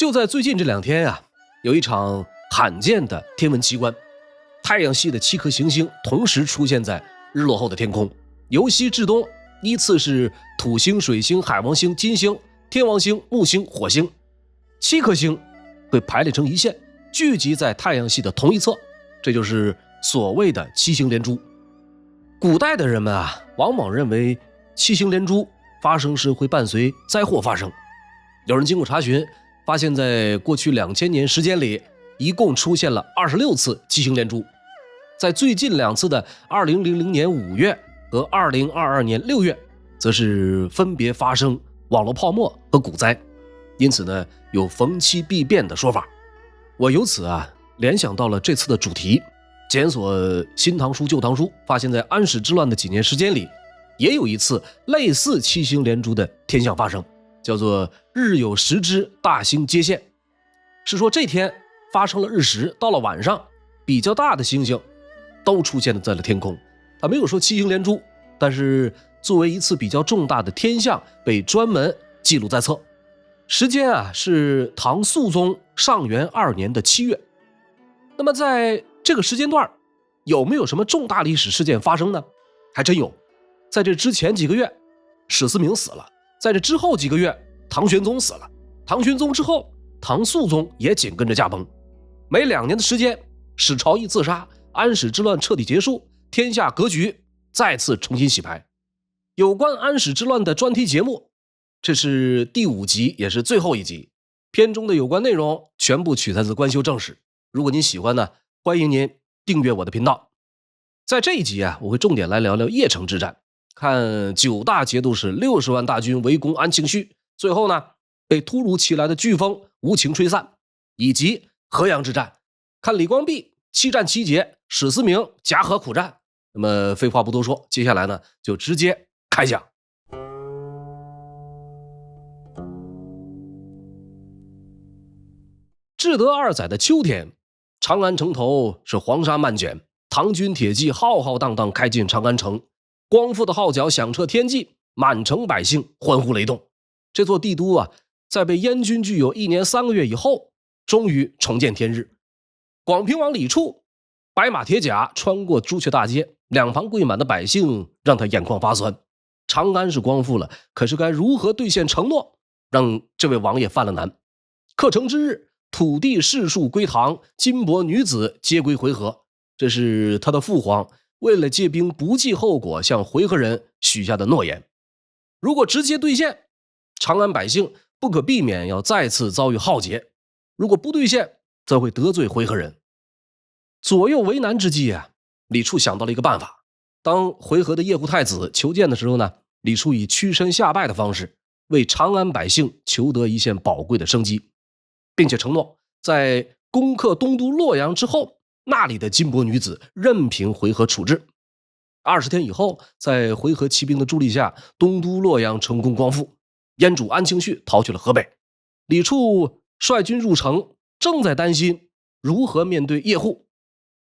就在最近这2天啊，有一场罕见的天文奇观，太阳系的7颗行星同时出现在日落后的天空，由西至东依次是土星、水星、海王星、金星、天王星、木星、火星。7颗星被排列成一线，聚集在太阳系的同一侧，这就是所谓的7星连珠。古代的人们啊，往往认为7星连珠发生时会伴随灾祸发生。有人经过查询，发现在过去2000年时间里，一共出现了26次7星连珠。在最近2次的2000年5月和2022年6月，则是分别发生网络泡沫和股灾，因此呢，有逢七必变的说法。我由此联想到了这次的主题，检索新唐书旧唐书，发现在安史之乱的几年时间里，也有一次类似7星连珠的天象发生，叫做日有食之大星接线。是说这天发生了日食，到了晚上，比较大的星星都出现在了天空。他没有说7星连珠，但是作为一次比较重大的天象被专门记录在册。时间是唐肃宗上元2年的7月。那么在这个时间段有没有什么重大历史事件发生呢？还真有。在这之前几个月，史思明死了；在这之后几个月，唐玄宗死了；唐玄宗之后，唐肃宗也紧跟着驾崩。每2年的时间，史朝义自杀，安史之乱彻底结束，天下格局再次重新洗牌。有关安史之乱的专题节目，这是第5集，也是最后一集。片中的有关内容全部取材自官修正史。如果您喜欢呢，欢迎您订阅我的频道。在这一集我会重点来聊聊邺城之战，看9大节度使60万大军围攻安庆绪，最后呢被突如其来的飓风无情吹散，以及河阳之战，看李光弼7战7捷，史思明夹河苦战。那么废话不多说，接下来呢就直接开讲。至德2载的秋天，长安城头是黄沙漫卷，唐军铁骑浩浩荡荡开进长安城，光复的号角响彻天际，满城百姓欢呼雷动。这座帝都在被燕军具有1年3个月以后，终于重见天日。广平王李处白马铁甲穿过朱雀大街，两旁跪满的百姓让他眼眶发酸。长安是光复了，可是该如何兑现承诺，让这位王爷犯了难。克成之日，土地士庶归唐，金帛女子皆归回纥，这是他的父皇为了借兵不计后果向回纥人许下的诺言。如果直接兑现，长安百姓不可避免要再次遭遇浩劫；如果不兑现，则会得罪回纥人。左右为难之际李处想到了一个办法。当回纥的叶护太子求见的时候呢，李处以屈身下拜的方式为长安百姓求得一线宝贵的生机，并且承诺在攻克东都洛阳之后，那里的金帛女子任凭回纥处置。20天以后，在回纥骑兵的助力下，东都洛阳成功光复，燕主安庆绪逃去了河北。李处率军入城，正在担心如何面对叶护。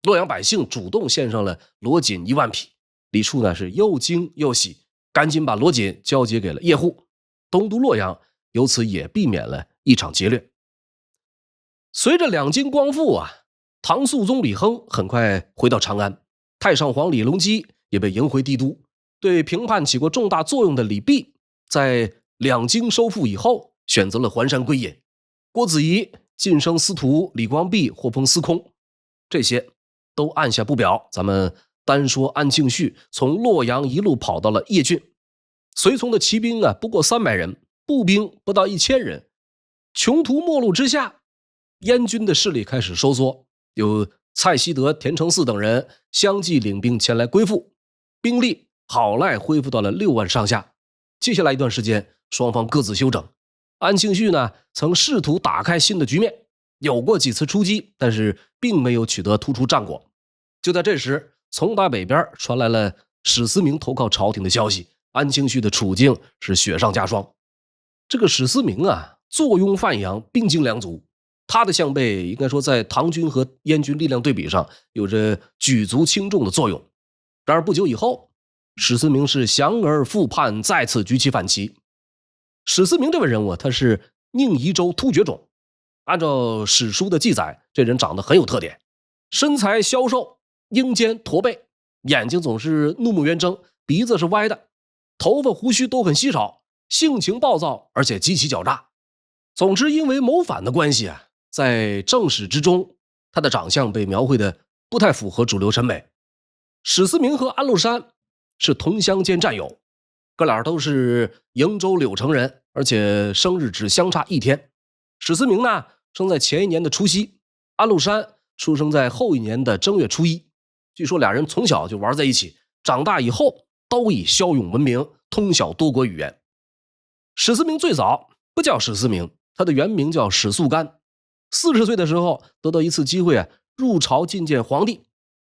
洛阳百姓主动献上了罗锦1万匹，李处呢是又惊又喜，赶紧把罗锦交接给了叶护。东都洛阳由此也避免了一场劫掠。随着两京光复唐肃宗李亨很快回到长安，太上皇李隆基也被迎回帝都。对平叛起过重大作用的李泌，在两京收复以后，选择了还山归隐。郭子仪晋升司徒，李光弼获封司空，这些都按下不表。咱们单说安庆绪从洛阳一路跑到了邺郡，随从的骑兵不过300人，步兵不到1000人。穷途末路之下，燕军的势力开始收缩，有蔡希德、田承嗣等人相继领兵前来归附，兵力好赖恢复到了6万上下。接下来一段时间，双方各自休整。安庆绪呢，曾试图打开新的局面，有过几次出击，但是并没有取得突出战果。就在这时，从打北边传来了史思明投靠朝廷的消息，安庆绪的处境是雪上加霜。这个史思明坐拥范阳，兵精粮足，他的项背应该说在唐军和燕军力量对比上有着举足轻重的作用。然而不久以后，史思明是降而复叛，再次举起反旗。史思明这位人物他是宁夷州突厥种，按照史书的记载，这人长得很有特点，身材消瘦，鹰肩驼背，眼睛总是怒目圆睁，鼻子是歪的，头发胡须都很稀少，性情暴躁，而且极其狡诈。总之，因为谋反的关系啊，在正史之中，他的长相被描绘的不太符合主流审美。史思明和安禄山是同乡兼战友，哥俩都是瀛州柳城人，而且生日只相差一天。史思明呢，生在前一年的除夕，安禄山出生在后一年的正月初一。据说俩人从小就玩在一起，长大以后都以骁勇闻名，通晓多国语言。史思明最早不叫史思明，他的原名叫史速干。40岁的时候得到一次机会入朝觐见皇帝。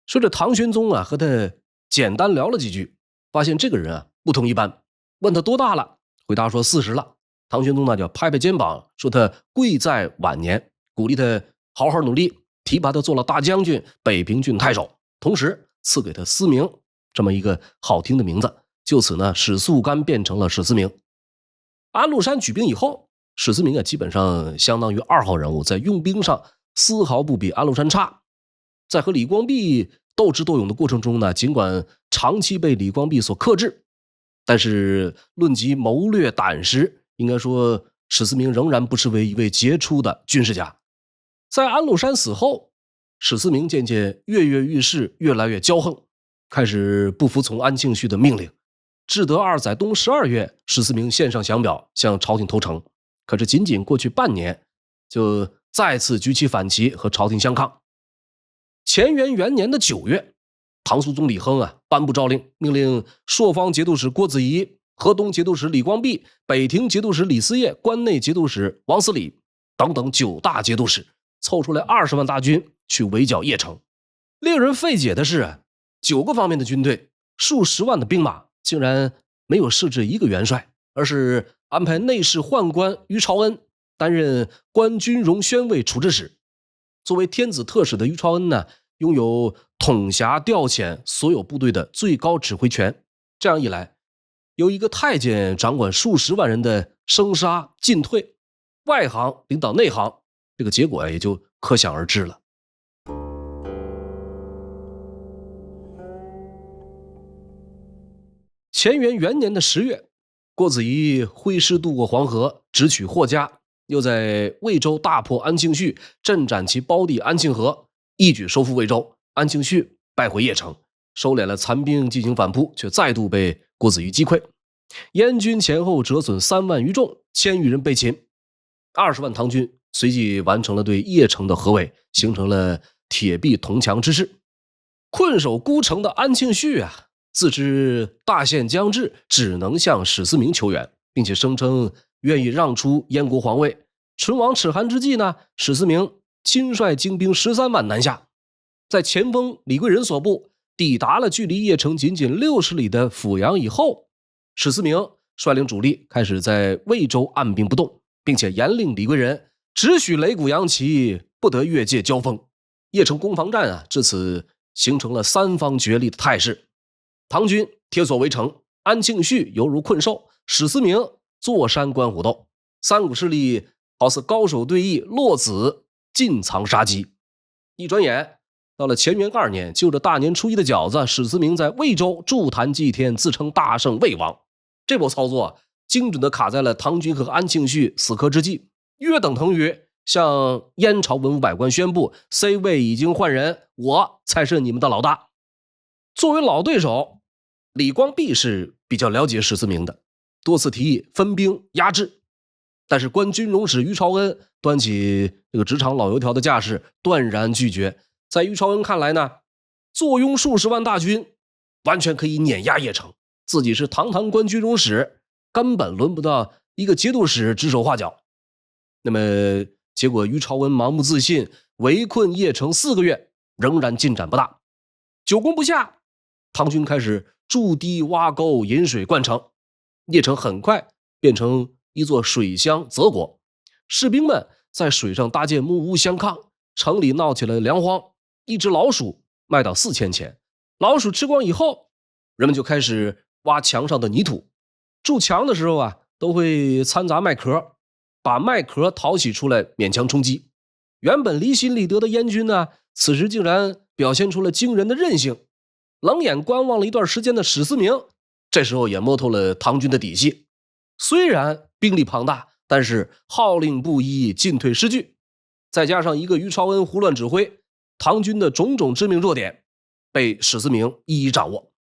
随着唐玄宗和他简单聊了几句，发现这个人不同一般，问他多大了，回答说40了。唐玄宗呢就拍拍肩膀，说他贵在晚年，鼓励他好好努力，提拔他做了大将军、北平郡太守，同时赐给他思明这么一个好听的名字。就此呢，史速干变成了史思明。安禄山举兵以后，史思明基本上相当于2号人物，在用兵上丝毫不比安禄山差。在和李光弼斗智斗勇的过程中呢，尽管长期被李光弼所克制，但是论及谋略胆识，应该说史思明仍然不失为一位杰出的军事家。在安禄山死后，史思明渐渐跃跃欲试，越来越骄横，开始不服从安庆绪的命令。至德2载冬12月，史思明献上降表，向朝廷投诚。可是仅仅过去半年，就再次举起反旗和朝廷相抗。乾元元年的9月，唐肃宗李亨颁布诏令，命令朔方节度使郭子仪、河东节度使李光弼、北庭节度使李思业、关内节度使王思礼等等9大节度使凑出来20万大军去围剿邺城。令人费解的是，9个方面的军队，数十万的兵马，竟然没有设置一个元帅，而是安排内侍宦官于朝恩担任关军容宣慰处置使。作为天子特使的于朝恩呢，拥有统辖调遣所有部队的最高指挥权。这样一来，由一个太监掌管数十万人的生杀进退，外行领导内行，这个结果也就可想而知了。乾元元年的10月，郭子仪挥师渡过黄河，直取霍家，又在魏州大破安庆绪，镇斩其胞弟安庆和，一举收复魏州。安庆绪败回邺城，收敛了残兵进行反扑，却再度被郭子仪击溃。燕军前后折损3万余众，1000余人被擒。20万唐军随即完成了对邺城的合围，形成了铁壁铜墙之势。困守孤城的安庆绪自知大限将至，只能向史思明求援，并且声称愿意让出燕国皇位。唇亡齿寒之际呢，史思明亲率精兵13万南下，在前锋李贵人所部抵达了距离邺城仅仅60里的阜阳以后，史思明率领主力开始在魏州按兵不动，并且严令李贵人只许擂鼓扬旗，不得越界交锋。邺城攻防战至此形成了3方角力的态势。唐军铁索围城，安庆绪犹如困兽，史思明坐山观虎斗，三股势力好似高手对弈，落子尽藏杀机。一转眼到了乾元2年，就着大年初一的饺子，史思明在魏州筑坛祭天，自称大圣魏王。这波操作精准地卡在了唐军和安庆绪死磕之际，约等同于向燕朝文武百官宣布 C 位已经换人，我才是你们的老大。作为老对手，李光弼是比较了解史思明的，多次提议分兵压制。但是关军容使于朝恩端起这个职场老油条的架势，断然拒绝。在于朝恩看来呢，坐拥数十万大军，完全可以碾压邺城，自己是堂堂关军容使，根本轮不到一个节度使指手画脚。那么结果于朝恩盲目自信，围困邺城4个月，仍然进展不大。久攻不下，唐军开始筑堤挖沟，引水灌城，邺城很快变成一座水乡泽国。士兵们在水上搭建木屋相抗，城里闹起了粮荒。一只老鼠卖到4000钱，老鼠吃光以后，人们就开始挖墙上的泥土。筑墙的时候都会掺杂麦壳，把麦壳淘洗出来，勉强冲击。原本离心离德的燕军呢，此时竟然表现出了惊人的韧性。冷眼观望了一段时间的史思明，这时候也摸透了唐军的底细。虽然兵力庞大，但是号令不一，进退失据，再加上一个于朝恩胡乱指挥，唐军的种种致命弱点被史思明一一掌握。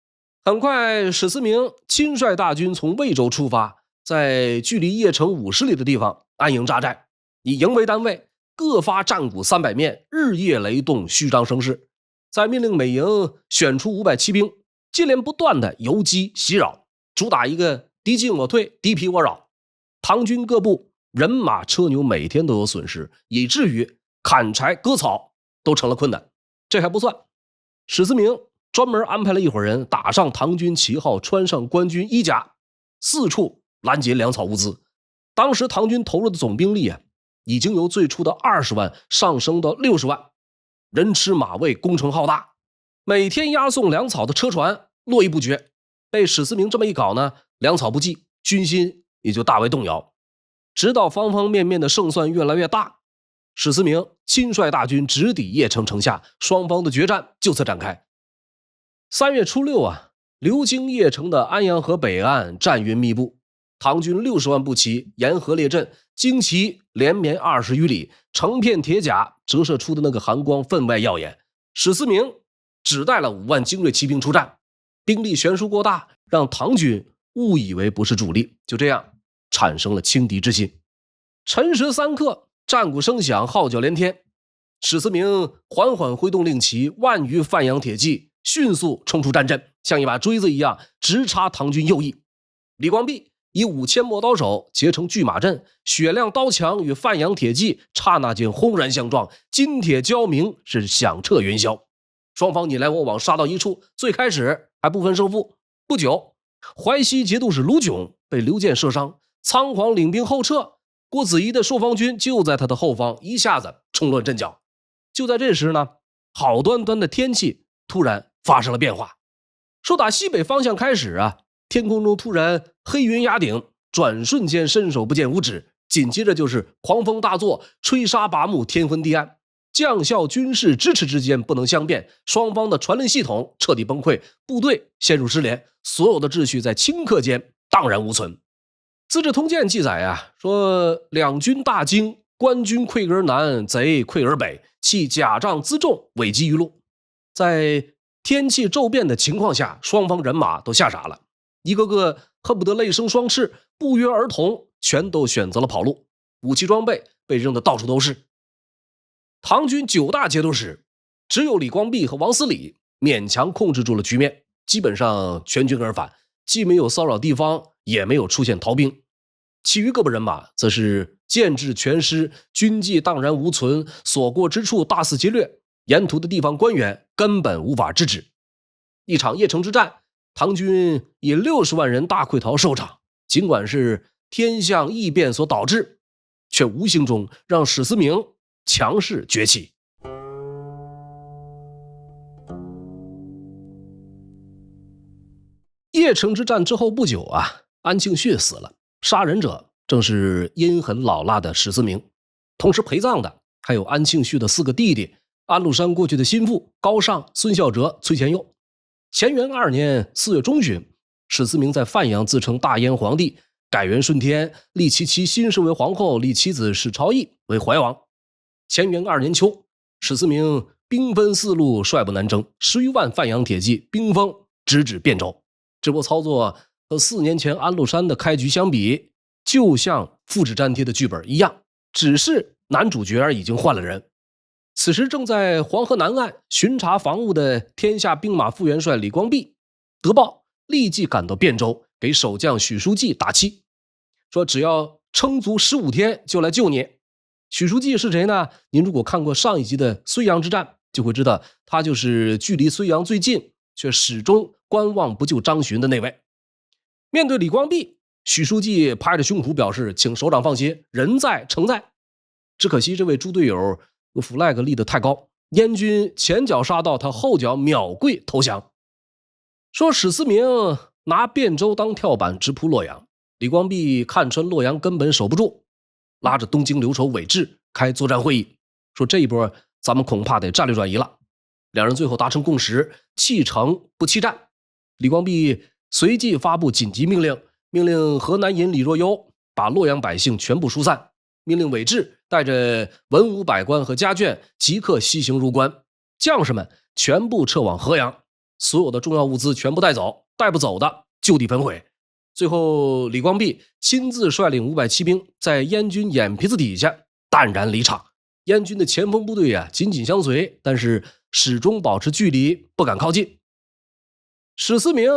很快，史思明亲率大军从魏州出发，在距离邺城50里的地方安营扎寨，以营为单位，各发战鼓300面，日夜雷动，虚张声势。再命令每营选出500骑兵，接连不断的游击袭扰，主打一个敌进我退，敌疲我扰。唐军各部人马车牛每天都有损失，以至于砍柴割草都成了困难。这还不算，史思明专门安排了一伙人打上唐军旗号，穿上官军衣甲，四处拦截粮草物资。当时唐军投入的总兵力已经由最初的20万上升到60万，人吃马喂，工程浩大，每天押送粮草的车船络绎不绝。被史思明这么一搞呢，粮草不济，军心也就大为动摇。直到方方面面的胜算越来越大，史思明亲率大军直抵邺城城下，双方的决战就此展开。3月初6流经邺城的安阳河北岸战云密布，唐军60万步骑沿河列阵，旌旗连绵20余里，成片铁甲折射出的那个寒光分外耀眼。史思明只带了5万精锐骑兵出战，兵力悬殊过大，让唐军误以为不是主力，就这样产生了轻敌之心。辰时3刻，战鼓声响，号角连天，史思明缓缓挥动令旗，万余范阳铁骑迅速冲出战阵，像一把锥子一样直插唐军右翼。李光弼以5000磨刀手结成拒马阵，雪亮刀墙与范阳铁骑刹那间轰然相撞，金铁交鸣，是响彻云霄。双方你来我往，杀到一处，最开始还不分胜负。不久，淮西节度使卢炯被刘建射伤，仓皇领兵后撤。郭子仪的朔方军就在他的后方，一下子冲乱阵脚。就在这时呢，好端端的天气突然发生了变化。说打西北方向开始天空中突然黑云压顶，转瞬间伸手不见五指，紧接着就是狂风大作，吹沙拔木，天昏地暗。将校军士支持之间不能相辩，双方的传令系统彻底崩溃，部队陷入失联，所有的秩序在顷刻间荡然无存。资治通鉴记载说两军大惊，官军溃而南，贼溃而北，弃甲仗辎重，委击于路。在天气骤变的情况下，双方人马都吓傻了，一个个恨不得泪生双翅，不约而同全都选择了跑路，武器装备被扔得到处都是。唐军9大节度使只有李光弼和王思礼勉强控制住了局面，基本上全军而返，既没有骚扰地方，也没有出现逃兵。其余各部人马则是建制全失，军纪荡然无存，所过之处大肆劫掠，沿途的地方官员根本无法制止。一场邺城之战，唐军以60万人大溃逃收场。尽管是天象异变所导致，却无形中让史思明强势崛起。邺城之战之后不久安庆绪死了，杀人者正是阴狠老辣的史思明，同时陪葬的还有安庆绪的4个弟弟，安禄山过去的心腹高尚、孙孝哲、崔乾佑。乾元2年4月中旬，史思明在范阳自称大燕皇帝，改元顺天，立其妻辛氏为皇后，立其子史超义为怀王。乾元2年秋，史思明兵分4路，率部南征，10余万范阳铁骑兵锋直指汴州。这波操作和4年前安禄山的开局相比，就像复制粘贴的剧本一样，只是男主角已经换了人。此时正在黄河南岸巡查防务的天下兵马副元帅李光弼得报，立即赶到汴州，给守将许叔冀打气，说只要撑足15天就来救你。许叔冀是谁呢？您如果看过上一集的睢阳之战，就会知道他就是距离睢阳最近却始终观望不救张巡的那位。面对李光弼，许叔冀拍着胸脯表示，请首长放心，人在城在。只可惜这位猪队友flag 立得太高，燕军前脚杀到，他后脚秒跪投降。说史思明拿汴州当跳板直扑洛阳，李光弼看穿洛阳根本守不住，拉着东京留守韦志开作战会议，说这一波咱们恐怕得战略转移了。两人最后达成共识，弃城不弃战。李光弼随即发布紧急命令，命令河南尹李若幽把洛阳百姓全部疏散，命令韦志带着文武百官和家眷即刻西行入关，将士们全部撤往河阳，所有的重要物资全部带走，带不走的就地焚毁。最后李光弼亲自率领500骑兵在燕军眼皮子底下淡然离场。燕军的前锋部队紧紧相随，但是始终保持距离，不敢靠近。史思明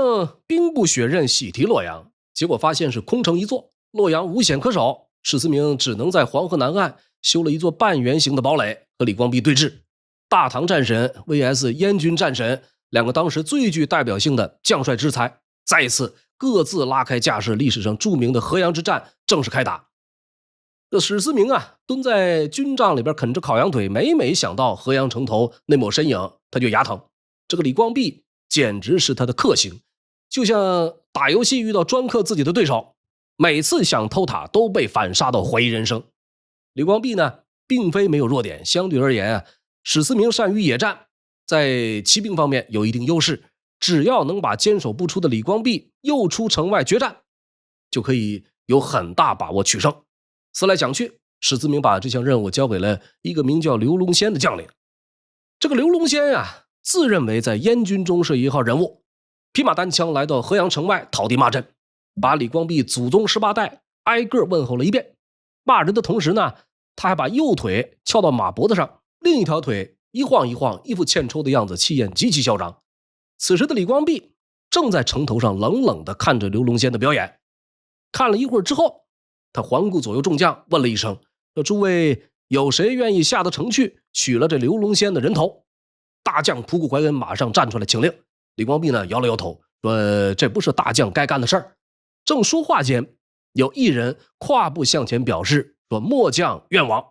兵不血刃喜提洛阳，结果发现是空城一座，洛阳无险可守。史思明只能在黄河南岸修了一座半圆形的堡垒，和李光弼对峙。大唐战神 vs 燕军战神，两个当时最具代表性的将帅之才，再一次各自拉开架势，历史上著名的河阳之战正式开打。这史思明蹲在军帐里边啃着烤羊腿，每想到河阳城头那抹身影，他就牙疼。这个李光弼简直是他的克星，就像打游戏遇到专克自己的对手，每次想偷塔都被反杀到怀疑人生。李光弼呢，并非没有弱点，相对而言史思明善于野战，在骑兵方面有一定优势，只要能把坚守不出的李光弼诱出城外决战，就可以有很大把握取胜。思来想去，史思明把这项任务交给了一个名叫刘龙仙的将领。这个刘龙仙自认为在燕军中是一号人物，披马单枪来到河阳城外讨地骂阵，把李光弼祖宗18代挨个问候了一遍。骂人的同时呢，他还把右腿翘到马脖子上，另一条腿一晃一晃，一副欠抽的样子，气焰极其嚣张。此时的李光弼正在城头上冷冷地看着刘龙仙的表演。看了一会儿之后，他环顾左右众将，问了一声，说诸位有谁愿意下得城去取了这刘龙仙的人头？大将仆固怀恩马上站出来请令。李光弼呢摇了摇头，说这不是大将该干的事儿。正说话间，有一人跨步向前表示，说末将愿往。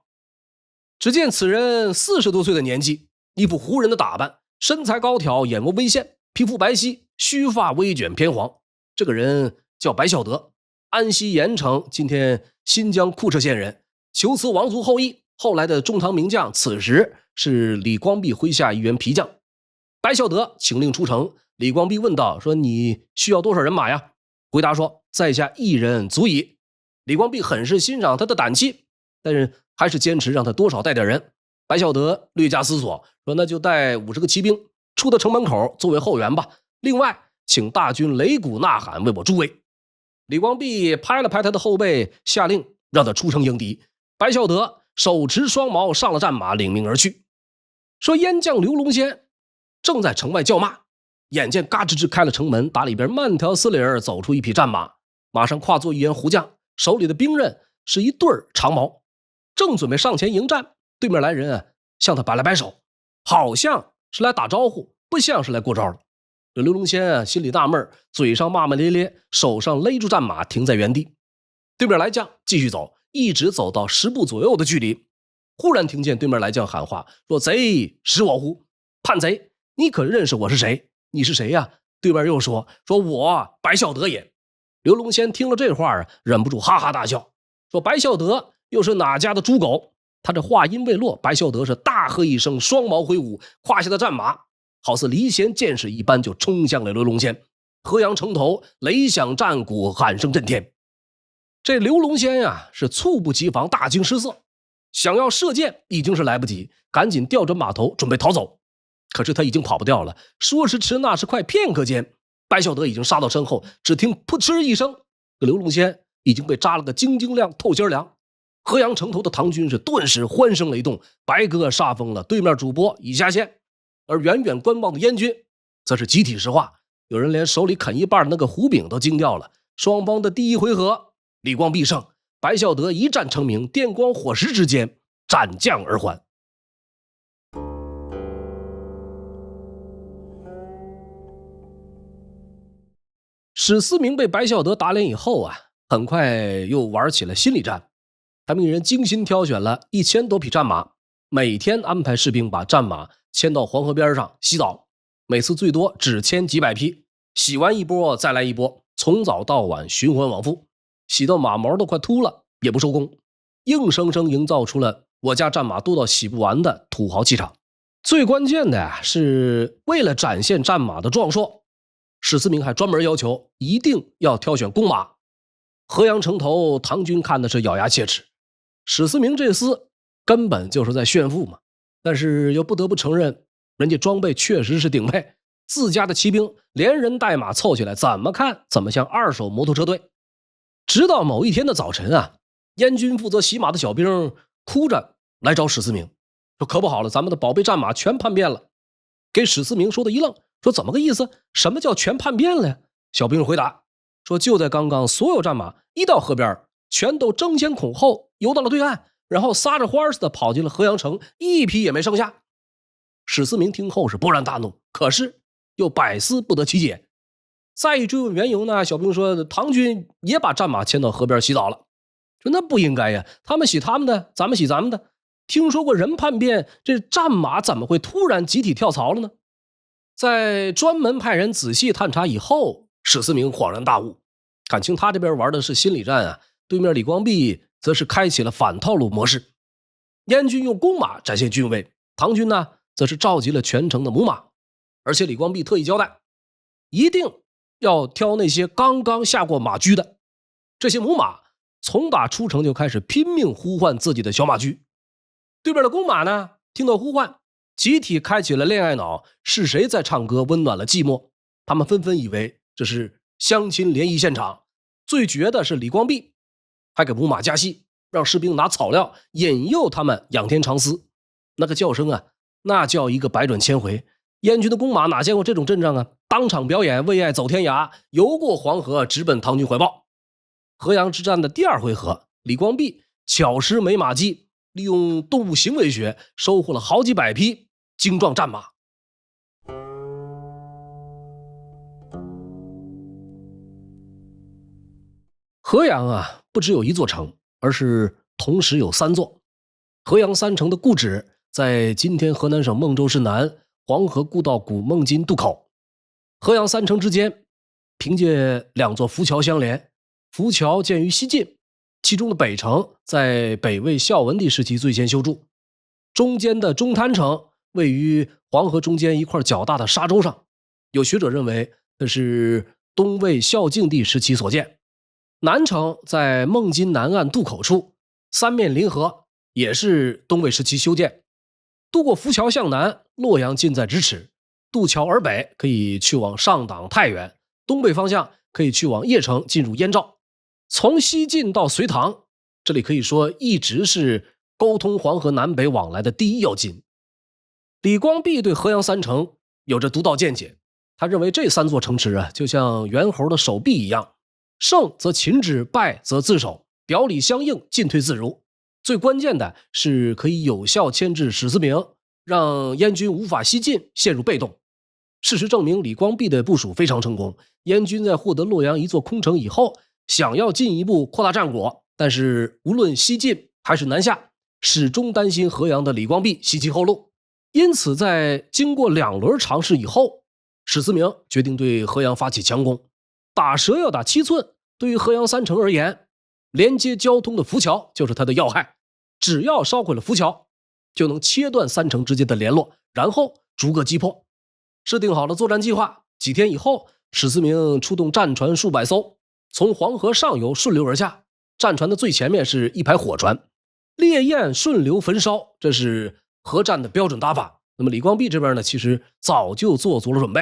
只见此人40多岁的年纪，一副胡人的打扮，身材高挑，眼窝微陷，皮肤白皙，须发微卷偏黄。这个人叫白孝德，安西盐城今天新疆库车县人，求辞王族后裔，后来的中唐名将，此时是李光弼麾下一员皮将。白孝德请令出城，李光弼问道，说你需要多少人马呀？回答说在下1人足矣。李光弼很是欣赏他的胆气，但是还是坚持让他多少带点人。白孝德略加思索，说那就带50个骑兵出到城门口作为后援吧，另外请大军擂鼓呐喊为我助威。李光弼拍了拍他的后背，下令让他出城迎敌。白孝德手持双矛上了战马，领命而去。说燕将刘龙仙正在城外叫骂，眼见嘎吱吱开了城门，打里边慢条斯理走出一匹战马，马上跨坐一员胡将，手里的兵刃是一对长矛，正准备上前迎战，对面来人向他摆了摆手，好像是来打招呼，不像是来过招的。这刘龙仙心里纳闷，嘴上骂骂咧咧，手上勒住战马停在原地。对面来将继续走，一直走到10步左右的距离，忽然听见对面来将喊话，说贼识我乎？叛贼，你可认识我是谁？你是谁呀？对面又说我白孝德也。刘龙仙听了这话忍不住哈哈大笑，说白孝德又是哪家的猪狗？他这话音未落，白孝德是大喝一声，双矛挥舞，胯下的战马好似离弦箭矢一般就冲向了刘龙仙。河阳城头雷响战鼓，喊声震天。这刘龙仙是猝不及防，大惊失色，想要射箭已经是来不及，赶紧调转马头准备逃走。可是他已经跑不掉了，说时迟那时快，片刻间白孝德已经杀到身后，只听扑哧一声，刘龙仙已经被扎了个晶晶亮透心凉。河阳城头的唐军是顿时欢声雷动，白鸽煞疯了，对面主播已下线。而远远观望的燕军则是集体石化，有人连手里啃一半的那个胡饼都惊掉了。双方的第一回合，李光必胜，白孝德一战成名，电光火石之间斩将而还。史思明被白孝德打脸以后很快又玩起了心理战。他命人精心挑选了1000多匹战马，每天安排士兵把战马牵到黄河边上洗澡，每次最多只牵几百匹，洗完一波再来一波，从早到晚循环往复，洗到马毛都快秃了也不收工。硬生生营造出了我家战马多到洗不完的土豪气场。最关键的是，为了展现战马的壮硕，史思明还专门要求一定要挑选公马。河阳城头唐军看的是咬牙切齿，史思明这厮根本就是在炫富嘛，但是又不得不承认，人家装备确实是顶配，自家的骑兵连人带马凑起来，怎么看怎么像二手摩托车队。直到某一天的早晨啊，燕军负责洗马的小兵哭着来找史思明，说可不好了，咱们的宝贝战马全叛变了。给史思明说的一愣，说怎么个意思？什么叫全叛变了呀？小兵回答说，就在刚刚，所有战马一到河边，全都争先恐后游到了对岸，然后撒着欢似的跑进了河阳城，一匹也没剩下。史思明听后是勃然大怒，可是又百思不得其解。再一追问缘由呢，小兵说唐军也把战马牵到河边洗澡了。说那不应该呀，他们洗他们的，咱们洗咱们的。听说过人叛变，这战马怎么会突然集体跳槽了呢？在专门派人仔细探查以后，史思明恍然大悟，感情他这边玩的是心理战啊，对面李光弼则是开启了反套路模式。燕军用公马展现军威，唐军呢则是召集了全城的母马，而且李光弼特意交代，一定要挑那些刚刚下过马驹的。这些母马从打出城就开始拼命呼唤自己的小马驹。对面的公马呢，听到呼唤，集体开启了恋爱脑，是谁在唱歌温暖了寂寞？他们纷纷以为这是相亲联谊现场。最绝的是李光弼还给母马加戏，让士兵拿草料引诱他们仰天长嘶。那个叫声啊，那叫一个百转千回。燕军的公马哪见过这种阵仗啊，当场表演为爱走天涯，游过黄河直奔唐军怀抱。河阳之战的第二回合，李光弼巧施美马计，利用动物行为学收获了好几百匹精壮战马。河阳啊，不只有一座城，而是同时有三座。河阳三城的故址在今天河南省孟州市南黄河故道古孟津渡口。河阳三城之间凭借两座浮桥相连，浮桥建于西晋，其中的北城在北魏孝文帝时期最先修筑，中间的中滩城位于黄河中间一块较大的沙洲上，有学者认为这是东魏孝静帝时期所建。南城在孟津南岸渡口处，三面临河，也是东魏时期修建。渡过浮桥向南，洛阳近在咫尺，渡桥而北可以去往上党太原，东北方向可以去往邺城进入燕赵。从西晋到隋唐，这里可以说一直是沟通黄河南北往来的第一要津。李光弼对河阳三城有着独到见解，他认为这三座城池啊，就像猿猴的手臂一样，胜则擒之，败则自守，表里相应，进退自如。最关键的是可以有效牵制史思明，让燕军无法西进，陷入被动。事实证明，李光弼的部署非常成功。燕军在获得洛阳一座空城以后，想要进一步扩大战果，但是无论西进还是南下，始终担心河阳的李光弼袭其后路。因此在经过2轮尝试以后，史思明决定对河阳发起强攻。打蛇要打7寸，对于河阳三城而言，连接交通的浮桥就是他的要害。只要烧毁了浮桥，就能切断三城之间的联络，然后逐个击破。制定好了作战计划，几天以后，史思明出动战船数百艘，从黄河上游顺流而下。战船的最前面是一排火船，烈焰顺流焚烧，这是河战的标准打法。那么李光弼这边呢，其实早就做足了准备，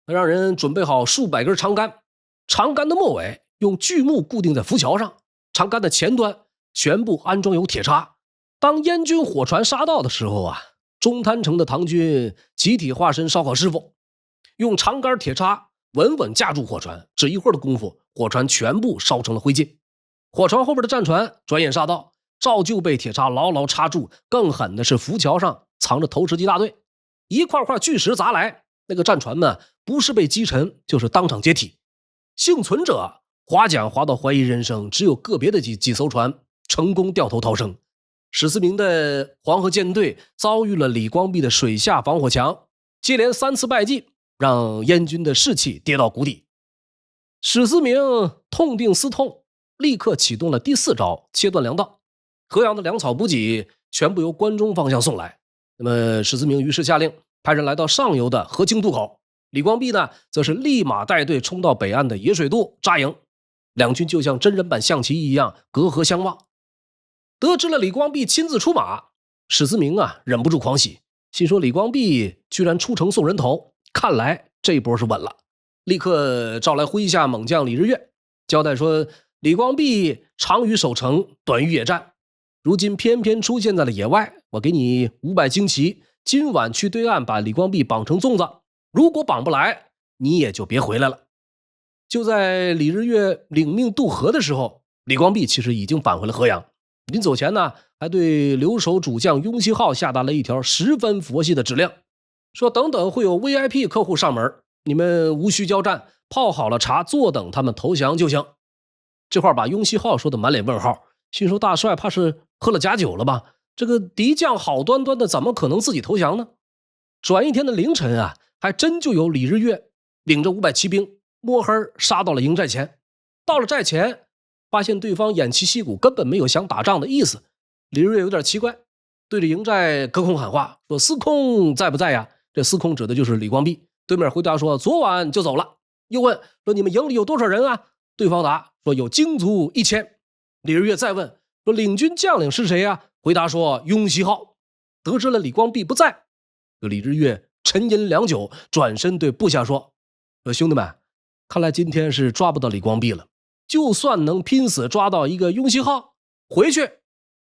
他让人准备好数百根长杆，长杆的末尾用巨木固定在浮桥上，长杆的前端全部安装有铁叉。当燕军火船杀到的时候啊，中滩城的唐军集体化身烧烤师傅，用长杆铁叉稳稳架住火船，只一会儿的功夫，火船全部烧成了灰烬。火船后边的战船转眼杀到，照旧被铁叉牢牢插住。更狠的是浮桥上藏着投石机大队，一块块巨石砸来，那个战船们不是被击沉就是当场解体。幸存者划桨划到怀疑人生，只有个别的几艘船成功掉头逃生。史思明的黄河舰队遭遇了李光弼的水下防火墙，接连3次败绩，让燕军的士气跌到谷底。史思明痛定思痛，立刻启动了第4招，切断粮道。河阳的粮草补给全部由关中方向送来。那么史思明于是下令派人来到上游的河清渡口，李光弼呢则是立马带队冲到北岸的野水渡扎营，两军就像真人版象棋一样隔河相望。得知了李光弼亲自出马，史思明忍不住狂喜，心说李光弼居然出城送人头，看来这一波是稳了。立刻召来麾下猛将李日月，交代说李光弼长于守城，短于野战，如今偏偏出现在了野外，我给你500旌旗，今晚去对岸把李光弼绑成粽子，如果绑不来，你也就别回来了。就在李日月领命渡河的时候，李光弼其实已经返回了河阳。临走前呢，还对留守主将雍熙浩下达了一条十分佛系的指令，说等等会有 VIP 客户上门，你们无需交战，泡好了茶，坐等他们投降就行。这话把雍熙浩说的满脸问号，心说大帅怕是喝了假酒了吧？这个敌将好端端的，怎么可能自己投降呢？转一天的凌晨还真就有李日月领着500骑兵摸黑杀到了营寨前。到了寨前，发现对方偃旗息鼓，根本没有想打仗的意思。李日月有点奇怪，对着营寨隔空喊话，说司空在不在呀？这司空指的就是李光弼。对面回答说昨晚就走了。又问说你们营里有多少人啊？对方答说有精卒1000。李日月再问说领军将领是谁呀？回答说雍熙浩。得知了李光弼不在，李日月沉吟良久，转身对部下说兄弟们，看来今天是抓不到李光弼了，就算能拼死抓到一个雍熙浩，回去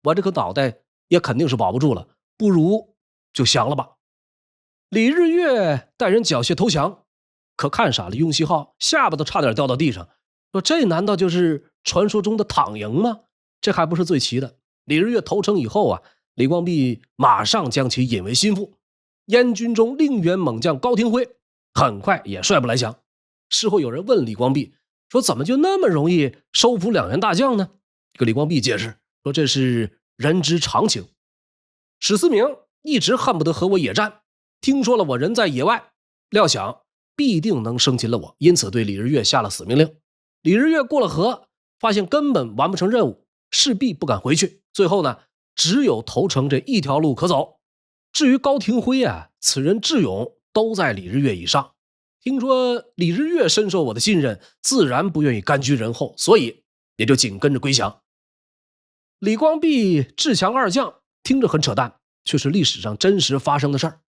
我这个脑袋也肯定是保不住了，不如就降了吧。李日月带人缴械投降，可看傻了雍熙浩，下巴都差点掉到地上，说这难道就是传说中的躺赢吗？这还不是最奇的，李日月投诚以后李光弼马上将其引为心腹。燕军中另员猛将高廷辉很快也率部来降。事后有人问李光弼说怎么就那么容易收服两员大将呢？这个李光弼解释说这是人之常情。史思明一直恨不得和我野战，听说了我人在野外，料想必定能生擒了我，因此对李日月下了死命令。李日月过了河，发现根本完不成任务，势必不敢回去，最后呢只有投诚这一条路可走。至于高廷辉此人智勇都在李日月以上，听说李日月深受我的信任，自然不愿意甘居人后，所以也就紧跟着归降。李光弼智强二将听着很扯淡，却是历史上真实发生的事儿。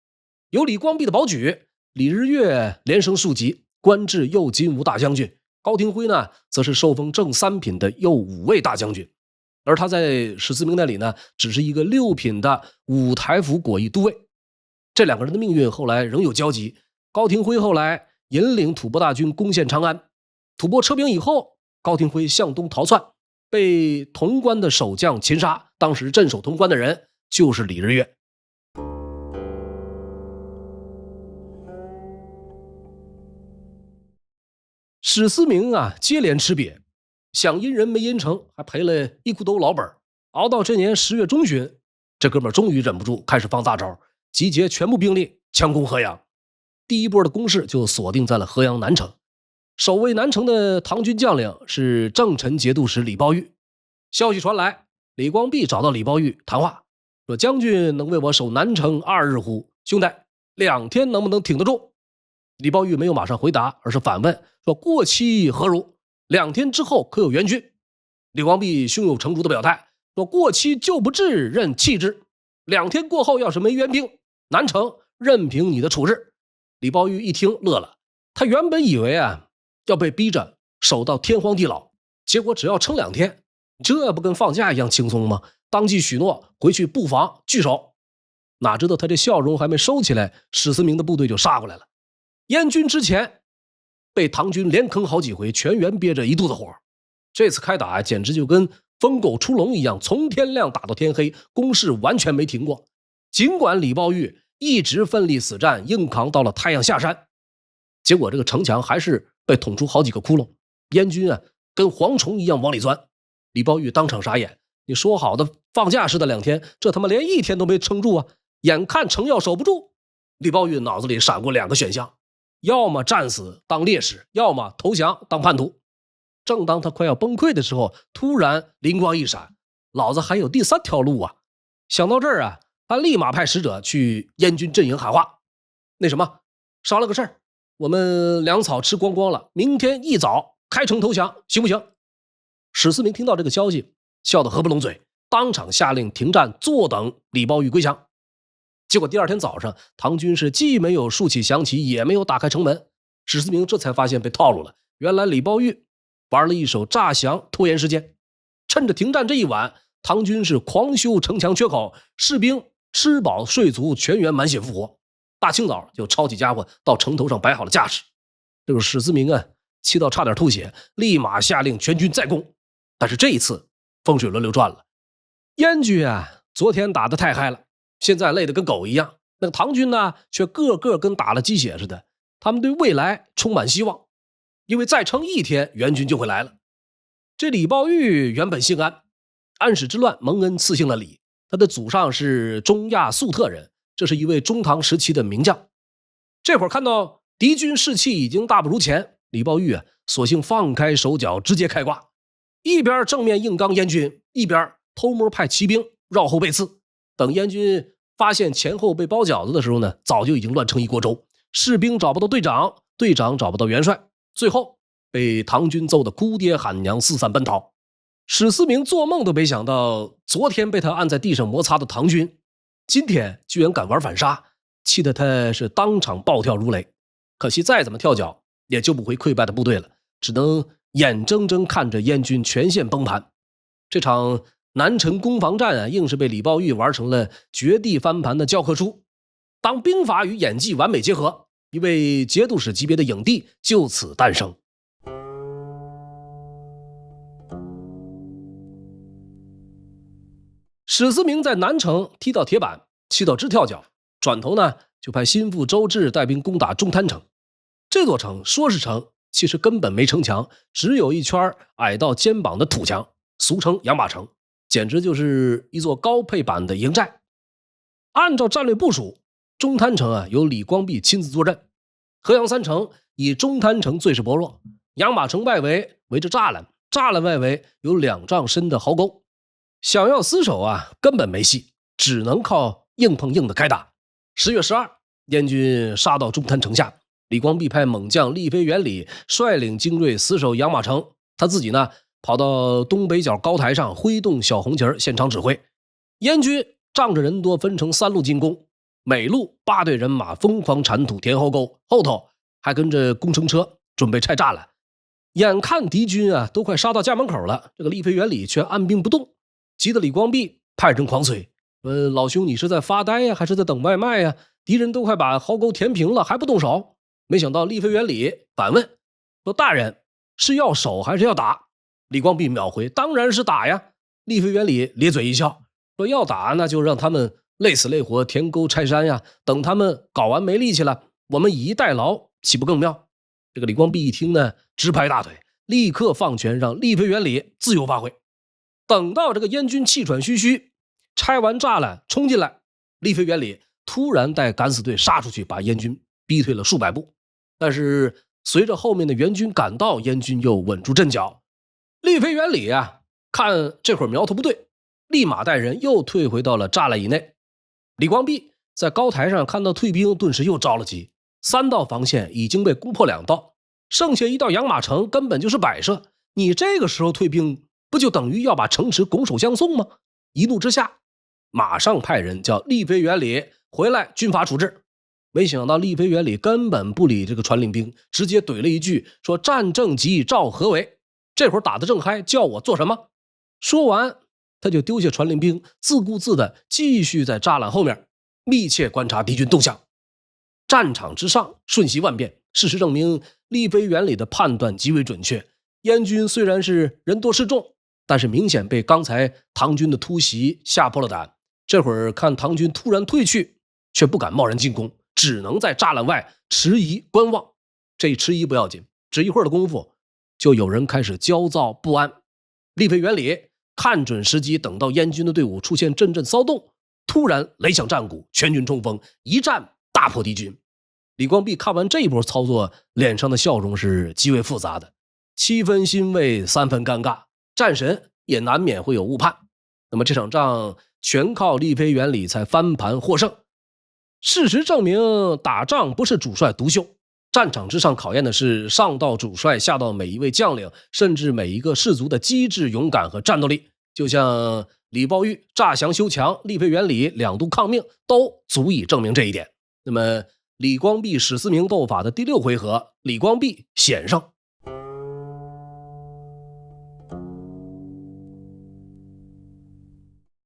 有李光弼的保举，李日月连升数级，官至右金吾大将军，高廷辉呢则是受封正三品的右武卫大将军，而他在史思明那里呢只是一个6品的五台府果毅都尉。这两个人的命运后来仍有交集。高廷辉后来引领吐蕃大军攻陷长安，吐蕃撤兵以后，高廷辉向东逃窜，被潼关的守将擒杀，当时镇守潼关的人就是李日月。史思明接连吃瘪，想阴人没阴成，还赔了一裤兜老本。熬到这年10月中旬，这哥们终于忍不住开始放大招，集结全部兵力强攻河阳。第一波的攻势就锁定在了河阳南城。守卫南城的唐军将领是正臣节度使李抱玉。消息传来，李光弼找到李抱玉谈话，说将军能为我守南城2日乎？兄弟，2天能不能挺得住？李抱玉没有马上回答，而是反问说过期何如？2天之后可有援军？李光弼胸有成竹的表态说过期就不至，任弃之。2天过后要是没援兵，南城任凭你的处置。李抱玉一听乐了，他原本以为要被逼着守到天荒地老，结果只要撑2天，这不跟放假一样轻松吗？当即许诺回去布防据守。哪知道他这笑容还没收起来，史思明的部队就杀过来了。燕军之前被唐军连坑好几回，全员憋着一肚子火。这次开打简直就跟疯狗出笼一样，从天亮打到天黑，攻势完全没停过。尽管李抱玉一直奋力死战，硬扛到了太阳下山，结果这个城墙还是被捅出好几个窟窿，燕军跟蝗虫一样往里钻。李抱玉当场傻眼，你说好的放假似的2天，这他妈连1天都没撑住眼看城要守不住。李抱玉脑子里闪过2个选项，要么战死当烈士，要么投降当叛徒。正当他快要崩溃的时候，突然灵光一闪，老子还有第3条路啊！想到这儿啊，他立马派使者去燕军阵营喊话：那什么，商量个事儿，我们粮草吃光光了，明天一早开城投降，行不行？史思明听到这个消息，笑得合不拢嘴，当场下令停战，坐等李抱玉归降。结果第2天早上，唐军是既没有竖起降旗，也没有打开城门。史思明这才发现被套路了，原来李抱玉玩了一手诈降拖延时间。趁着停战这一晚，唐军是狂修城墙缺口，士兵吃饱睡足，全员满血复活。大清早就抄起家伙到城头上摆好了架势。这个史思明啊，气到差点吐血，立马下令全军再攻。但是这一次风水轮流转了，燕军啊昨天打得太嗨了，现在累得跟狗一样，那个唐军呢却个个跟打了鸡血似的，他们对未来充满希望，因为再撑1天援军就会来了。这李抱玉原本姓安，安史之乱蒙恩赐姓了李，他的祖上是中亚粟特人，这是一位中唐时期的名将。这会儿看到敌军士气已经大不如前，李抱玉啊索性放开手脚，直接开挂，一边正面硬刚燕军，一边偷摸派骑兵绕后背刺。等燕军发现前后被包饺子的时候呢，早就已经乱成一锅粥，士兵找不到队长，队长找不到元帅，最后被唐军揍得哭爹喊娘，四散奔逃。史思明做梦都没想到，昨天被他按在地上摩擦的唐军，今天居然敢玩反杀，气得他是当场暴跳如雷。可惜再怎么跳脚也救不回溃败的部队了，只能眼睁睁看着燕军全线崩盘。这场南陈攻防战啊，硬是被李抱玉玩成了绝地翻盘的教科书。当兵法与演技完美结合，一位节度使级别的影帝就此诞生。史思明在南城踢到铁板，气到直跳脚，转头呢就派心腹周至带兵攻打中滩城。这座城说是城，其实根本没城墙，只有一圈矮到肩膀的土墙，俗称养马城，简直就是一座高配版的营寨。按照战略部署，中滩城啊由李光弼亲自坐镇，河阳3城以中滩城最是薄弱，养马城外围围着栅栏，栅栏外围有2丈深的壕沟，想要死守啊根本没戏，只能靠硬碰硬的开打。10月12，燕军杀到中滩城下，李光弼派猛将厉飞元礼率领精锐死守养马城，他自己呢跑到东北角高台上挥动小红旗现场指挥。燕军仗着人多，分成3路进攻，每路8队人马疯狂铲土填壕沟，后头还跟着工程车准备拆栅栏。眼看敌军啊都快杀到家门口了，这个厉飞元礼却按兵不动，急得李光弼派人狂催，老兄你是在发呆呀，还是在等外卖呀？敌人都快把壕沟填平了，还不动手？没想到厉飞元礼反问说：大人是要守还是要打？李光弼秒回：当然是打呀。厉飞元礼咧嘴一笑说：要打那就让他们累死累活填沟拆山呀，等他们搞完没力气了，我们以逸待劳，岂不更妙？这个李光弼一听呢，直拍大腿，立刻放权让厉飞元礼自由发挥。等到这个燕军气喘吁吁，拆完栅栏冲进来，厉飞元礼突然带敢死队杀出去，把燕军逼退了数百步。但是随着后面的援军赶到，燕军又稳住阵脚。厉飞元礼啊，看这会儿苗头不对，立马带人又退回到了栅栏以内。李光弼在高台上看到退兵，顿时又着了急。3道防线已经被攻破2道，剩下1道养马城根本就是摆设，你这个时候退兵，不就等于要把城池拱手相送吗？一怒之下，马上派人叫厉飞元礼回来军法处置。没想到厉飞元礼根本不理这个传令兵，直接怼了一句说：战正急，召何为？这会儿打得正嗨，叫我做什么？说完他就丢下传令兵，自顾自的继续在栅栏后面密切观察敌军动向。战场之上瞬息万变，事实证明厉飞元礼的判断极为准确。燕军虽然是人多势众，但是明显被刚才唐军的突袭吓破了胆。这会儿看唐军突然退去，却不敢贸然进攻，只能在栅栏外迟疑观望。这一迟疑不要紧，只一会儿的功夫，就有人开始焦躁不安。厉飞元礼看准时机，等到燕军的队伍出现阵阵骚动，突然擂响战鼓，全军冲锋，一战大破敌军。李光弼看完这一波操作，脸上的笑容是极为复杂的，7分欣慰，3分尴尬，战神也难免会有误判。那么这场仗全靠丽妃原理才翻盘获胜。事实证明，打仗不是主帅独秀，战场之上考验的是上到主帅，下到每一位将领，甚至每一个士卒的机智、勇敢和战斗力。就像李宝玉诈降修墙，丽妃原理两度抗命，都足以证明这一点。那么李光弼史思明斗法的第6回合，李光弼险胜。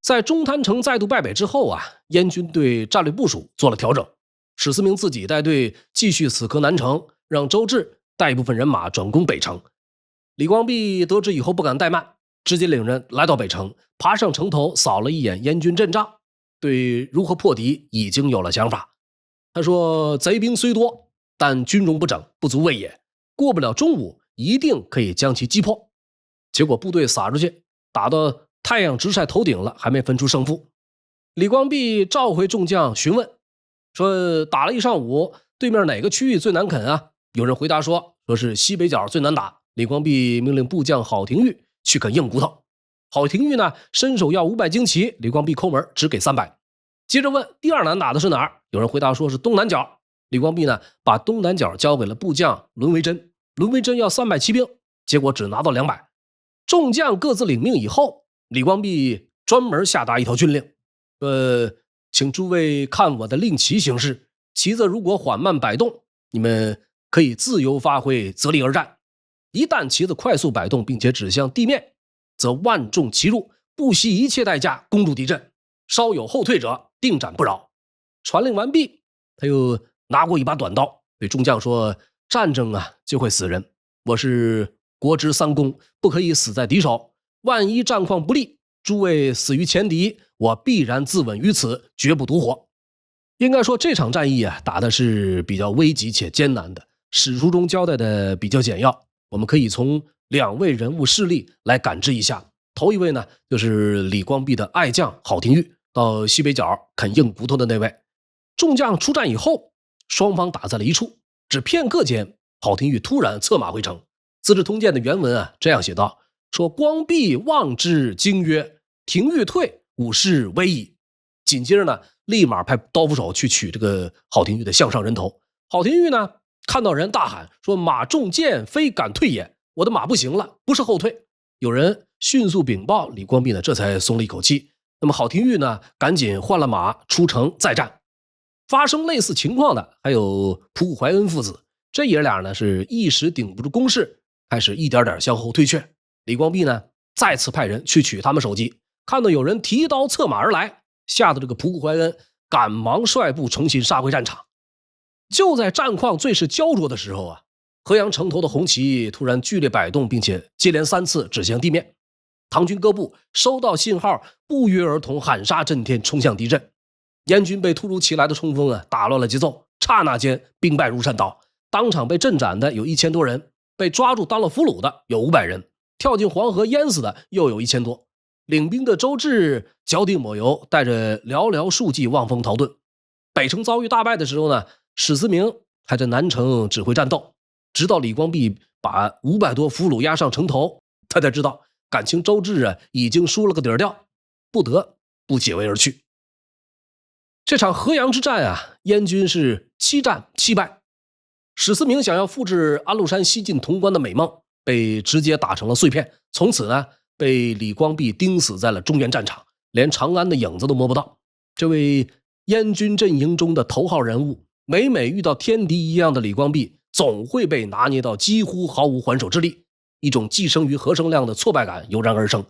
在中坛城再度败北之后啊，燕军对战略部署做了调整。史思明自己带队继续死磕南城，让周至带一部分人马转攻北城。李光弼得知以后不敢怠慢，直接领人来到北城，爬上城头扫了一眼燕军阵仗，对如何破敌已经有了想法。他说：“贼兵虽多，但军容不整，不足畏也。过不了中午，一定可以将其击破。”结果部队撒出去，打到太阳直晒头顶了，还没分出胜负。李光弼召回众将询问，说打了一上午，对面哪个区域最难啃啊？有人回答说是西北角最难打。李光弼命令部将郝廷玉去啃硬骨头。郝廷玉呢，伸手要500旌旗，李光弼抠门只给300。接着问第2难打的是哪儿？有人回答说是东南角。李光弼呢，把东南角交给了部将伦维珍。伦维珍要300骑兵，结果只拿到200。众将各自领命以后，李光弼专门下达一条军令，请诸位看我的令旗行事，旗子如果缓慢摆动，你们可以自由发挥，择力而战。一旦旗子快速摆动并且指向地面，则万众齐入，不惜一切代价攻入敌阵，稍有后退者定斩不扰。传令完毕，他又拿过一把短刀，对众将说：“战争啊，就会死人。我是国之三公，不可以死在敌手。万一战况不利，诸位死于前敌，我必然自刎于此，绝不独活。”应该说这场战役啊，打的是比较危急且艰难的，史书中交代的比较简要。我们可以从2位人物事例来感知一下。头一位呢，就是李光弼的爱将郝廷玉，到西北角啃硬骨头的那位。众将出战以后，双方打在了一处，只片刻间，郝廷玉突然策马回城。资治通鉴的原文啊，这样写道：说光弼望之惊曰：“廷玉退，吾事危矣。”紧接着呢，立马派刀斧手去取这个郝廷玉的项上人头。郝廷玉呢，看到人大喊说：“马中箭，非敢退也！我的马不行了，不是后退。”有人迅速禀报李光弼呢，这才松了一口气。那么郝廷玉呢，赶紧换了马出城再战。发生类似情况的还有仆固怀恩父子，这爷俩呢是一时顶不住攻势，开始一点点向后退却。李光弼呢再次派人去取他们首级，看到有人提刀策马而来，吓得这个仆固怀恩赶忙率部重新杀回战场。就在战况最是焦灼的时候啊，河阳城头的红旗突然剧烈摆动，并且接连3次指向地面。唐军各部收到信号，不约而同喊杀震天，冲向敌阵。燕军被突如其来的冲锋啊打乱了节奏，刹那间兵败如山倒，当场被阵斩的有1000多人，被抓住当了俘虏的有500人，跳进黄河淹死的又有1000多。领兵的周至脚底抹油，带着寥寥数骑望风逃遁。北城遭遇大败的时候呢，史思明还在南城指挥战斗，直到李光弼把500多俘虏押上城头，他才知道感情周至啊已经输了个底儿掉，不得不解围而去。这场河阳之战啊，燕军是7战7败。史思明想要复制安禄山西进潼关的美梦，被直接打成了碎片，从此呢被李光弼钉死在了中原战场，连长安的影子都摸不到。这位燕军阵营中的头号人物，每每遇到天敌一样的李光弼，总会被拿捏到几乎毫无还手之力，一种寄生于何生亮的挫败感油然而生。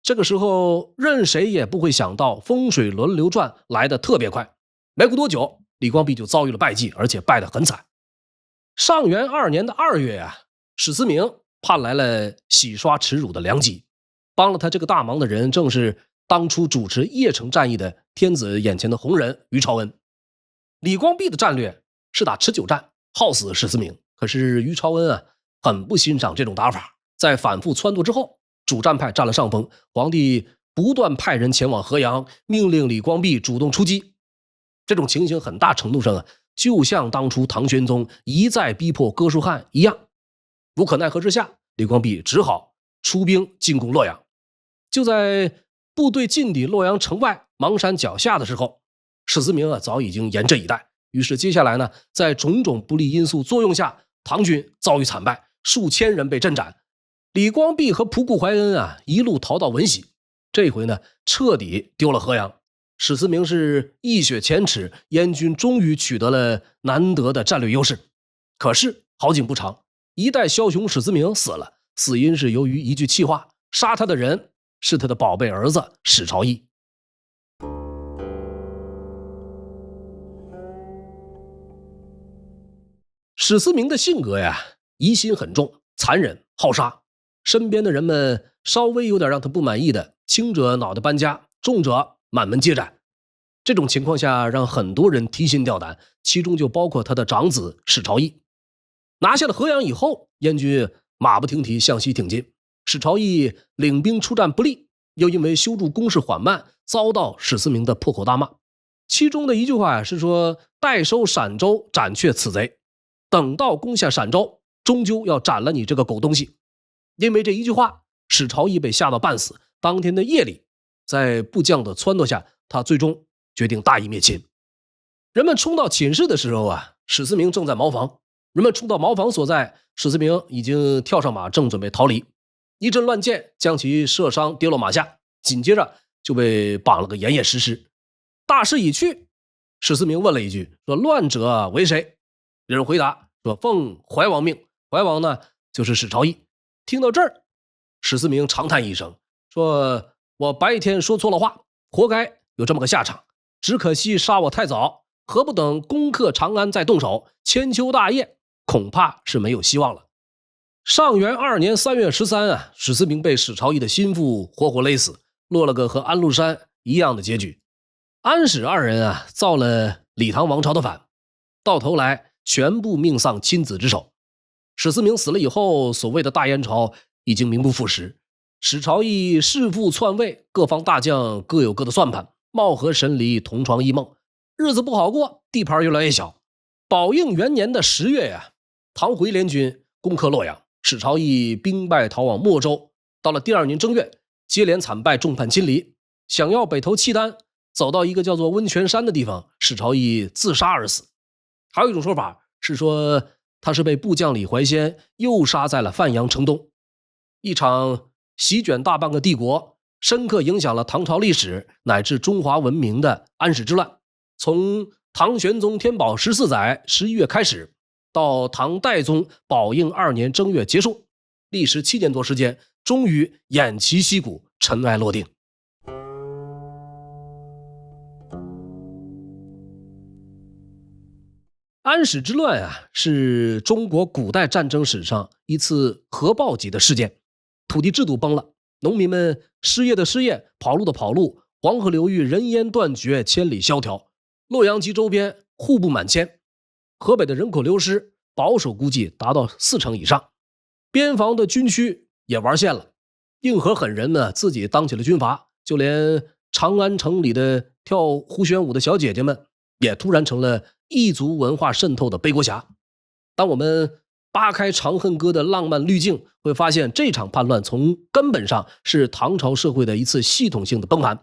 这个时候任谁也不会想到风水轮流转来得特别快，没过多久李光弼就遭遇了败绩，而且败得很惨。上元2年的2月啊，史思明盼来了洗刷耻辱的良机，帮了他这个大忙的人正是当初主持邺城战役的天子眼前的红人于朝恩。李光弼的战略是打持久战，耗死史思明，可是于朝恩啊很不欣赏这种打法，在反复撺掇之后，主战派占了上风，皇帝不断派人前往河阳，命令李光弼主动出击。这种情形很大程度上啊，就像当初唐玄宗一再逼迫哥舒翰一样。无可奈何之下，李光弼只好出兵进攻洛阳。就在部队进抵洛阳城外邙山脚下的时候，史思明早已经严阵以待。于是接下来呢，在种种不利因素作用下，唐军遭遇惨败，数千人被阵斩。李光弼和仆固怀恩一路逃到闻喜，这回呢彻底丢了河阳。史思明是一雪前耻，燕军终于取得了难得的战略优势。可是好景不长，一代枭雄史思明死了，死因是由于一句气话，杀他的人是他的宝贝儿子史朝义。史思明的性格疑心很重，残忍好杀，身边的人们稍微有点让他不满意的，轻者脑袋搬家，重者满门皆斩。这种情况下让很多人提心吊胆，其中就包括他的长子史朝义。拿下了河阳以后，燕军马不停蹄向西挺进，史朝义领兵出战不利，又因为修筑工事缓慢，遭到史思明的破口大骂。其中的一句话是说：待收陕州，斩却此贼。等到攻下陕州，终究要斩了你这个狗东西。因为这一句话，史朝义被吓到半死。当天的夜里，在部将的撺掇下，他最终决定大义灭亲。人们冲到寝室的时候史思明正在茅房。人们冲到茅房所在，史思明已经跳上马，正准备逃离。一阵乱箭将其射伤，跌落马下，紧接着就被绑了个严严实实。大势已去，史思明问了一句，说：乱者为谁？有人回答说：奉怀王命。怀王呢，就是史朝义。听到这儿，史思明长叹一声，说：我白天说错了话，活该有这么个下场，只可惜杀我太早，何不等攻克长安再动手，千秋大业恐怕是没有希望了。上元2年3月13史思明被史朝义的心腹活活勒死，落了个和安禄山一样的结局。安史二人造了李唐王朝的反，到头来全部命丧亲子之手。史思明死了以后，所谓的大燕朝已经名不副实。史朝义弑父篡位，各方大将各有各的算盘，貌合神离，同床异梦，日子不好过，地盘越来越小。宝应元年的10月唐回联军攻克洛阳，史朝义兵败逃往莫州。到了第2年正月，接连惨败，众叛亲离，想要北投契丹，走到一个叫做温泉山的地方，史朝义自杀而死。还有一种说法是说，他是被部将李怀仙诱杀在了范阳城东。一场席卷大半个帝国，深刻影响了唐朝历史乃至中华文明的安史之乱，从唐玄宗天宝14载11月开始，到唐代宗宝应2年正月结束，历时7年多时间，终于偃旗息鼓，尘埃落定。安史之乱是中国古代战争史上一次核爆级的事件。土地制度崩了，农民们失业的失业，跑路的跑路，黄河流域人烟断绝，千里萧条。洛阳及周边户部满迁，河北的人口流失保守估计达到40%以上。边防的军区也玩线了，硬核狠人们自己当起了军阀，就连长安城里的跳胡旋舞的小姐姐们也突然成了异族文化渗透的背锅侠。当我们扒开《长恨歌》的浪漫滤镜，会发现这场叛乱从根本上是唐朝社会的一次系统性的崩盘，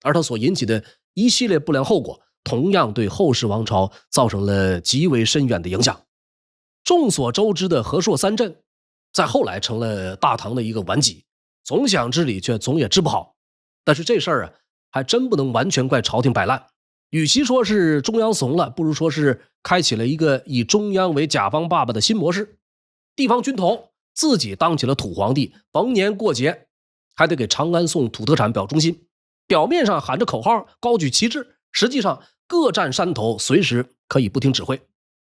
而它所引起的一系列不良后果，同样对后世王朝造成了极为深远的影响。众所周知的和硕3镇，在后来成了大唐的一个顽疾，总想治理却总也治不好。但是这事儿还真不能完全怪朝廷摆烂，与其说是中央怂了，不如说是开启了一个以中央为甲方爸爸的新模式。地方军头自己当起了土皇帝，逢年过节还得给长安送土特产表忠心，表面上喊着口号，高举旗帜，实际上各占山头，随时可以不听指挥。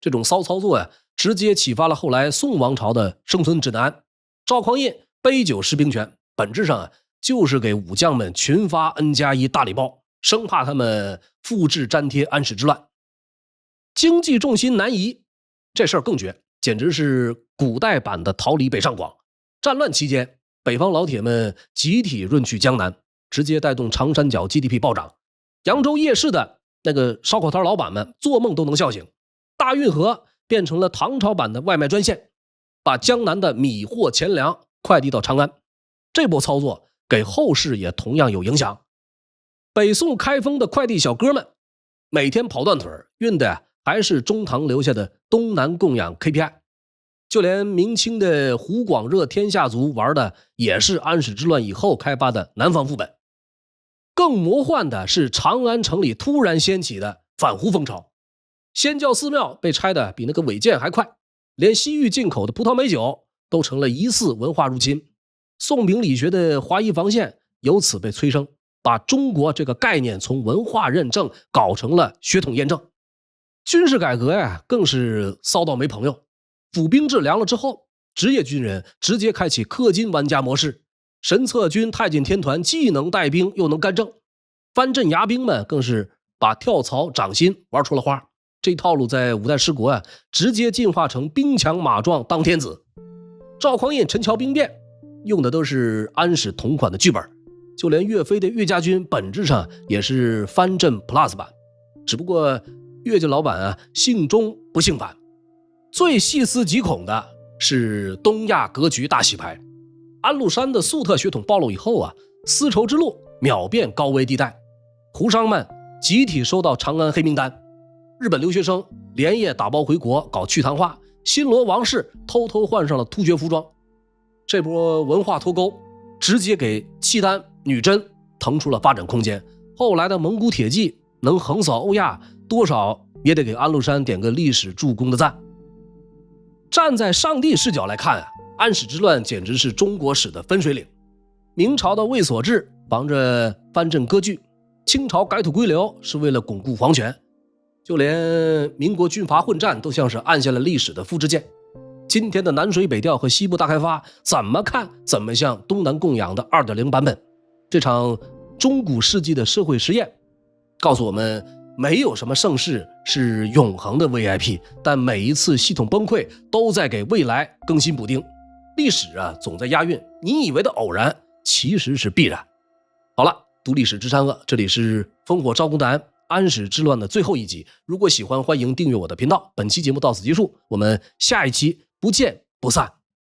这种骚操作直接启发了后来宋王朝的生存指南。赵匡胤杯酒释兵权，本质上就是给武将们群发 N+1 大礼包，生怕他们复制粘贴安史之乱。经济重心南移，这事儿更绝，简直是古代版的逃离北上广。战乱期间，北方老铁们集体润去江南，直接带动长三角 GDP 暴涨。扬州夜市的那个烧烤摊老板们做梦都能笑醒。大运河变成了唐朝版的外卖专线，把江南的米货钱粮快递到长安。这波操作给后世也同样有影响。北宋开封的快递小哥们每天跑断腿，运的还是中唐留下的东南供养 KPI， 就连明清的湖广热天下族玩的也是安史之乱以后开发的南方副本。更魔幻的是长安城里突然掀起的反胡风潮，仙教寺庙被拆的比那个违建还快，连西域进口的葡萄美酒都成了疑似文化入侵，宋明理学的华夷防线由此被催生，把中国这个概念从文化认证搞成了血统验证。军事改革呀，更是骚到没朋友。府兵制凉了之后，职业军人直接开启氪金玩家模式，神策军太监天团既能带兵又能干政，藩镇牙兵们更是把跳槽涨薪玩出了花。这套路在五代十国啊，直接进化成兵强马壮当天子。赵匡胤陈桥兵变用的都是安史同款的剧本，就连岳飞的岳家军本质上也是藩镇 Plus 版，只不过岳家老板啊姓钟不姓樊。最细思极恐的是东亚格局大洗牌，安禄山的粟特血统暴露以后啊，丝绸之路秒变高危地带，胡商们集体收到长安黑名单，日本留学生连夜打包回国搞去谈话，新罗王室偷偷换上了突厥服装。这波文化脱钩直接给契丹女真腾出了发展空间，后来的蒙古铁骑能横扫欧亚，多少也得给安禄山点个历史助攻的赞。站在上帝视角来看啊，安史之乱简直是中国史的分水岭。明朝的卫所制防着藩镇割据，清朝改土归流是为了巩固皇权，就连民国军阀混战都像是按下了历史的复制键。今天的南水北调和西部大开发怎么看怎么像东南供养的 2.0 版本。这场中古世纪的社会实验告诉我们，没有什么盛世是永恒的 VIP， 但每一次系统崩溃都在给未来更新补丁。历史啊总在押韵，你以为的偶然其实是必然。好了，读历史知善恶，这里是烽火招公谈安史之乱的最后一集。如果喜欢，欢迎订阅我的频道。本期节目到此结束，我们下一期不见不散。